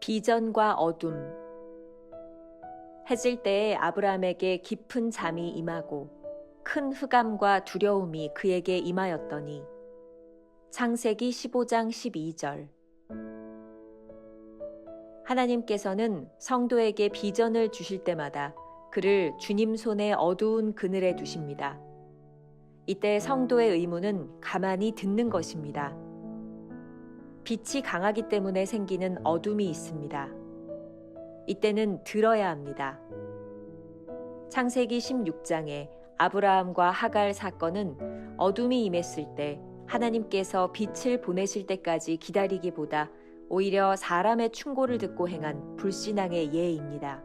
비전과 어둠. 해질 때에 아브라함에게 깊은 잠이 임하고 큰 흑암과 두려움이 그에게 임하였더니. 창세기 15장 12절. 하나님께서는 성도에게 비전을 주실 때마다 그를 주님 손의 어두운 그늘에 두십니다. 이때 성도의 의무는 가만히 듣는 것입니다. 빛이 강하기 때문에 생기는 어둠이 있습니다. 이때는 들어야 합니다. 창세기 16장에 아브라함과 하갈 사건은 어둠이 임했을 때 하나님께서 빛을 보내실 때까지 기다리기보다 오히려 사람의 충고를 듣고 행한 불신앙의 예입니다.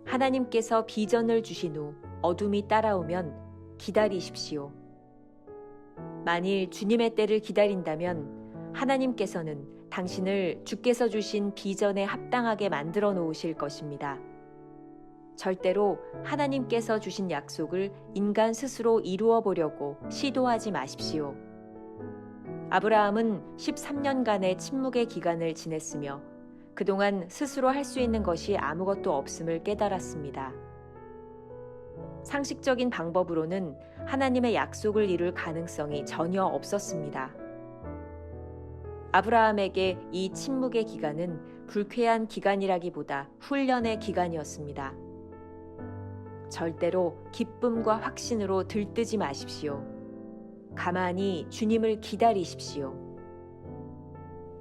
하나님께서 비전을 주신 후 어둠이 따라오면 기다리십시오. 만일 주님의 때를 기다린다면 하나님께서는 당신을 주께서 주신 비전에 합당하게 만들어 놓으실 것입니다. 절대로 하나님께서 주신 약속을 인간 스스로 이루어 보려고 시도하지 마십시오. 아브라함은 13년간의 침묵의 기간을 지냈으며 그동안 스스로 할 수 있는 것이 아무것도 없음을 깨달았습니다. 상식적인 방법으로는 하나님의 약속을 이룰 가능성이 전혀 없었습니다. 아브라함에게 이 침묵의 기간은 불쾌한 기간이라기보다 훈련의 기간이었습니다. 절대로 기쁨과 확신으로 들뜨지 마십시오. 가만히 주님을 기다리십시오.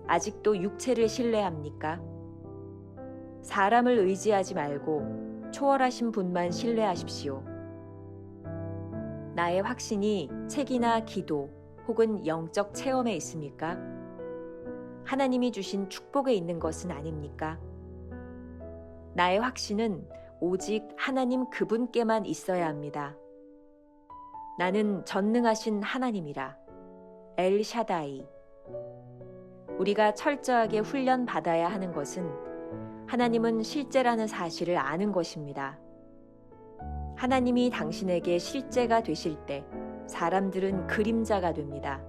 아직도 육체를 신뢰합니까? 사람을 의지하지 말고 초월하신 분만 신뢰하십시오. 나의 확신이 책이나 기도 혹은 영적 체험에 있습니까? 하나님이 주신 축복에 있는 것은 아닙니까? 나의 확신은 오직 하나님 그분께만 있어야 합니다. 나는 전능하신 하나님이라. 엘 샤다이. 우리가 철저하게 훈련받아야 하는 것은 하나님은 실제라는 사실을 아는 것입니다. 하나님이 당신에게 실제가 되실 때 사람들은 그림자가 됩니다.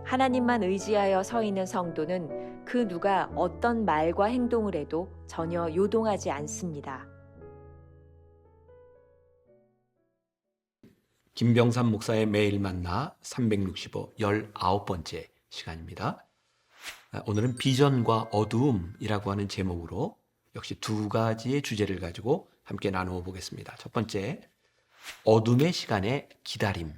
하나님만 의지하여 서 있는 성도는 그 누가 어떤 말과 행동을 해도 전혀 요동하지 않습니다. 김병삼 목사의 매일 만나 365 19번째 시간입니다. 오늘은 비전과 어두움이라고 하는 제목으로 역시 두 가지의 주제를 가지고 함께 나누어 보겠습니다. 첫 번째, 어둠의 시간의 기다림.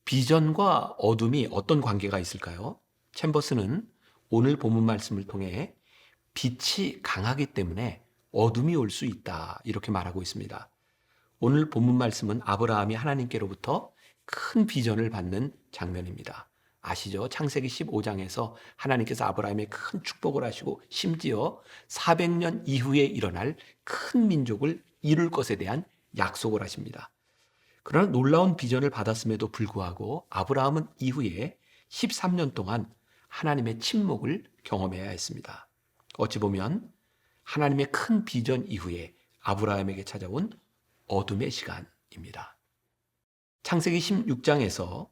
비전과 어둠이 어떤 관계가 있을까요? 챔버스는 오늘 본문 말씀을 통해 빛이 강하기 때문에 어둠이 올 수 있다 이렇게 말하고 있습니다. 오늘 본문 말씀은 아브라함이 하나님께로부터 큰 비전을 받는 장면입니다. 아시죠? 창세기 15장에서 하나님께서 아브라함에 큰 축복을 하시고 심지어 400년 이후에 일어날 큰 민족을 이룰 것에 대한 약속을 하십니다. 그러나 놀라운 비전을 받았음에도 불구하고 아브라함은 이후에 13년 동안 하나님의 침묵을 경험해야 했습니다. 어찌 보면 하나님의 큰 비전 이후에 아브라함에게 찾아온 어둠의 시간입니다. 창세기 16장에서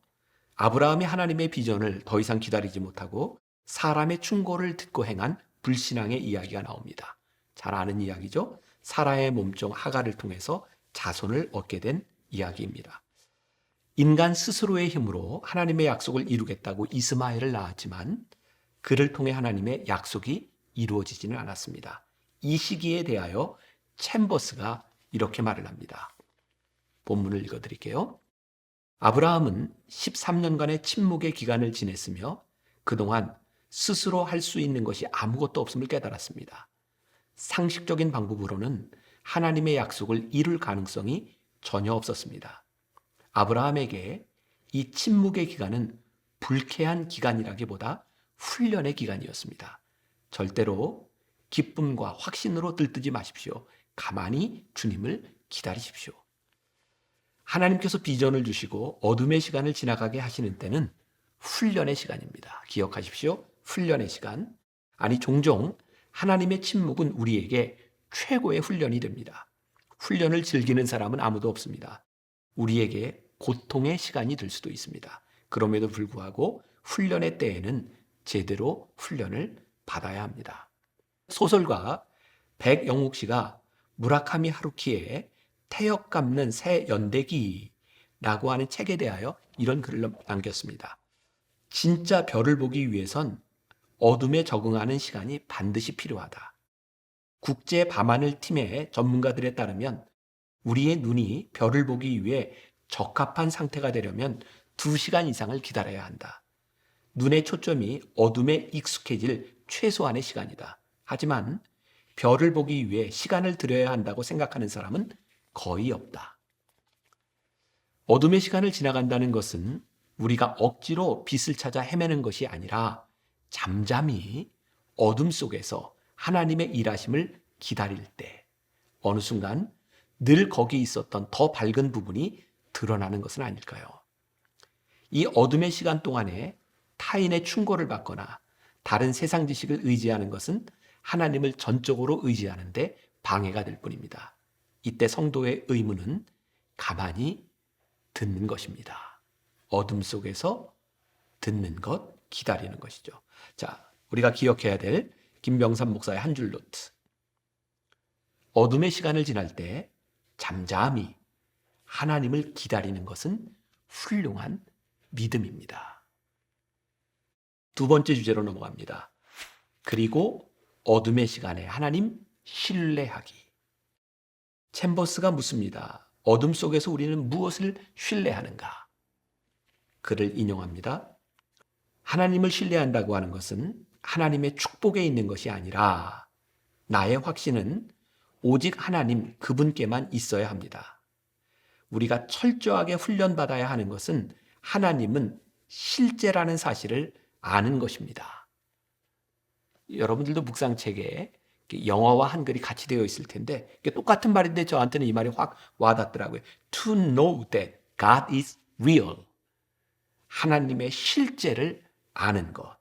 아브라함이 하나님의 비전을 더 이상 기다리지 못하고 사람의 충고를 듣고 행한 불신앙의 이야기가 나옵니다. 잘 아는 이야기죠. 사라의 몸종 하갈을 통해서 자손을 얻게 된 이야기입니다. 인간 스스로의 힘으로 하나님의 약속을 이루겠다고 이스마엘을 낳았지만 그를 통해 하나님의 약속이 이루어지지는 않았습니다. 이 시기에 대하여 챔버스가 이렇게 말을 합니다. 본문을 읽어드릴게요. 아브라함은 13년간의 침묵의 기간을 지냈으며 그동안 스스로 할 수 있는 것이 아무것도 없음을 깨달았습니다. 상식적인 방법으로는 하나님의 약속을 이룰 가능성이 전혀 없었습니다. 아브라함에게 이 침묵의 기간은 불쾌한 기간이라기보다 훈련의 기간이었습니다. 절대로 기쁨과 확신으로 들뜨지 마십시오. 가만히 주님을 기다리십시오. 하나님께서 비전을 주시고 어둠의 시간을 지나가게 하시는 때는 훈련의 시간입니다. 기억하십시오. 훈련의 시간. 아니 종종 하나님의 침묵은 우리에게 최고의 훈련이 됩니다. 훈련을 즐기는 사람은 아무도 없습니다. 우리에게 고통의 시간이 될 수도 있습니다. 그럼에도 불구하고 훈련의 때에는 제대로 훈련을 받아야 합니다. 소설가 백영욱 씨가 무라카미 하루키의 태엽 감는 새 연대기라고 하는 책에 대하여 이런 글을 남겼습니다. 진짜 별을 보기 위해선 어둠에 적응하는 시간이 반드시 필요하다. 국제 밤하늘 팀의 전문가들에 따르면 우리의 눈이 별을 보기 위해 적합한 상태가 되려면 2시간 이상을 기다려야 한다. 눈의 초점이 어둠에 익숙해질 최소한의 시간이다. 하지만 별을 보기 위해 시간을 들여야 한다고 생각하는 사람은 거의 없다. 어둠의 시간을 지나간다는 것은 우리가 억지로 빛을 찾아 헤매는 것이 아니라 잠잠히 어둠 속에서 하나님의 일하심을 기다릴 때 어느 순간 늘 거기 있었던 더 밝은 부분이 드러나는 것은 아닐까요? 이 어둠의 시간 동안에 타인의 충고를 받거나 다른 세상 지식을 의지하는 것은 하나님을 전적으로 의지하는데 방해가 될 뿐입니다. 이때 성도의 의무는 가만히 듣는 것입니다. 어둠 속에서 듣는 것, 기다리는 것이죠. 자, 우리가 기억해야 될 김병삼 목사의 한 줄 노트. 어둠의 시간을 지날 때 잠잠히 하나님을 기다리는 것은 훌륭한 믿음입니다. 2번째 주제로 넘어갑니다. 그리고 어둠의 시간에 하나님 신뢰하기. 챔버스가 묻습니다. 어둠 속에서 우리는 무엇을 신뢰하는가? 그를 인용합니다. 하나님을 신뢰한다고 하는 것은 하나님의 축복에 있는 것이 아니라 나의 확신은 오직 하나님 그분께만 있어야 합니다. 우리가 철저하게 훈련받아야 하는 것은 하나님은 실제라는 사실을 아는 것입니다. 여러분들도 묵상책에 영어와 한글이 같이 되어 있을 텐데 똑같은 말인데 저한테는 이 말이 확 와닿더라고요. To know that God is real. 하나님의 실제를 아는 것.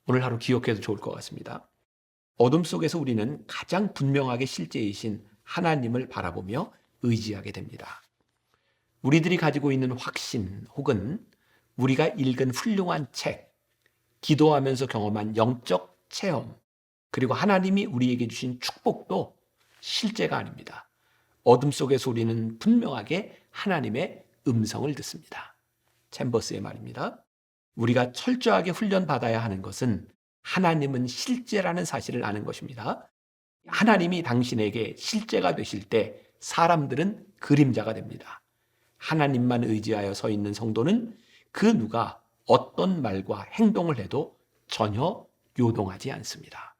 오늘 하루 기억해도 좋을 것 같습니다. 어둠 속에서 우리는 가장 분명하게 실제이신 하나님을 바라보며 의지하게 됩니다. 우리들이 가지고 있는 확신 혹은 우리가 읽은 훌륭한 책, 기도하면서 경험한 영적 체험, 그리고 하나님이 우리에게 주신 축복도 실제가 아닙니다. 어둠 속에서 우리는 분명하게 하나님의 음성을 듣습니다. 챔버스의 말입니다. 우리가 철저하게 훈련받아야 하는 것은 하나님은 실제라는 사실을 아는 것입니다. 하나님이 당신에게 실제가 되실 때 사람들은 그림자가 됩니다. 하나님만 의지하여 서 있는 성도는 그 누가 어떤 말과 행동을 해도 전혀 요동하지 않습니다.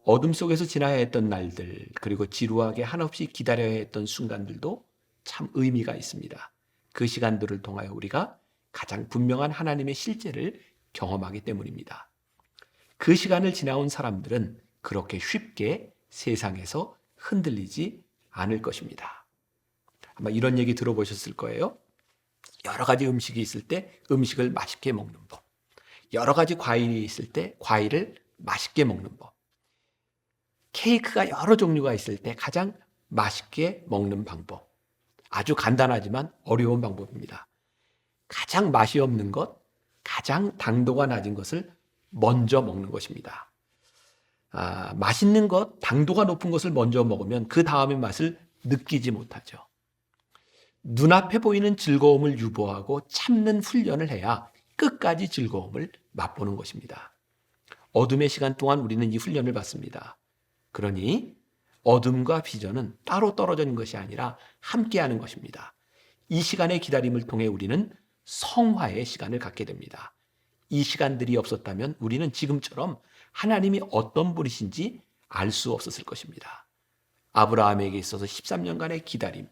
어둠 속에서 지나야 했던 날들, 그리고 지루하게 한없이 기다려야 했던 순간들도 참 의미가 있습니다. 그 시간들을 통하여 우리가 가장 분명한 하나님의 실제를 경험하기 때문입니다. 그 시간을 지나온 사람들은 그렇게 쉽게 세상에서 흔들리지 않을 것입니다. 아마 이런 얘기 들어보셨을 거예요. 여러 가지 음식이 있을 때 음식을 맛있게 먹는 법. 여러 가지 과일이 있을 때 과일을 맛있게 먹는 법. 케이크가 여러 종류가 있을 때 가장 맛있게 먹는 방법. 아주 간단하지만 어려운 방법입니다. 가장 맛이 없는 것, 가장 당도가 낮은 것을 먼저 먹는 것입니다. 맛있는 것, 당도가 높은 것을 먼저 먹으면 그 다음의 맛을 느끼지 못하죠. 눈앞에 보이는 즐거움을 유보하고 참는 훈련을 해야 끝까지 즐거움을 맛보는 것입니다. 어둠의 시간 동안 우리는 이 훈련을 받습니다. 그러니 어둠과 비전은 따로 떨어져 있는 것이 아니라 함께하는 것입니다. 이 시간의 기다림을 통해 우리는 성화의 시간을 갖게 됩니다. 이 시간들이 없었다면 우리는 지금처럼 하나님이 어떤 분이신지 알 수 없었을 것입니다. 아브라함에게 있어서 13년간의 기다림,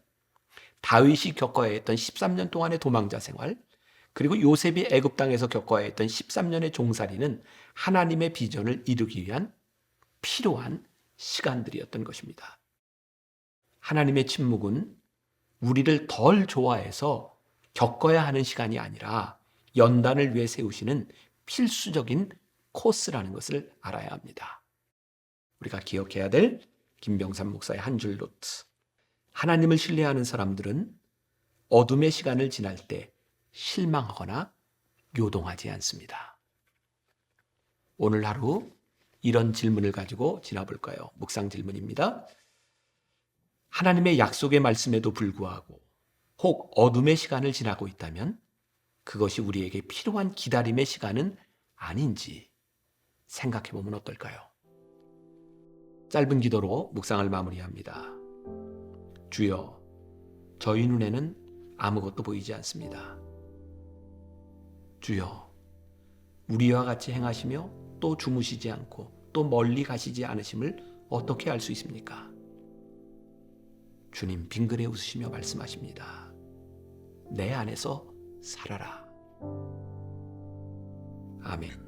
다윗이 겪어야 했던 13년 동안의 도망자 생활, 그리고 요셉이 애굽 땅에서 겪어야 했던 13년의 종살이는 하나님의 비전을 이루기 위한 필요한 시간들이었던 것입니다. 하나님의 침묵은 우리를 덜 좋아해서 겪어야 하는 시간이 아니라 연단을 위해 세우시는 필수적인 코스라는 것을 알아야 합니다. 우리가 기억해야 될 김병삼 목사의 한 줄 노트. 하나님을 신뢰하는 사람들은 어둠의 시간을 지날 때 실망하거나 요동하지 않습니다. 오늘 하루 이런 질문을 가지고 지나볼까요? 묵상 질문입니다. 하나님의 약속의 말씀에도 불구하고 혹 어둠의 시간을 지나고 있다면 그것이 우리에게 필요한 기다림의 시간은 아닌지 생각해 보면 어떨까요? 짧은 기도로 묵상을 마무리합니다. 주여, 저희 눈에는 아무것도 보이지 않습니다. 주여, 우리와 같이 행하시며 또 주무시지 않고 또 멀리 가시지 않으심을 어떻게 알 수 있습니까? 주님 빙그레 웃으시며 말씀하십니다. 내 안에서 살아라. 아멘.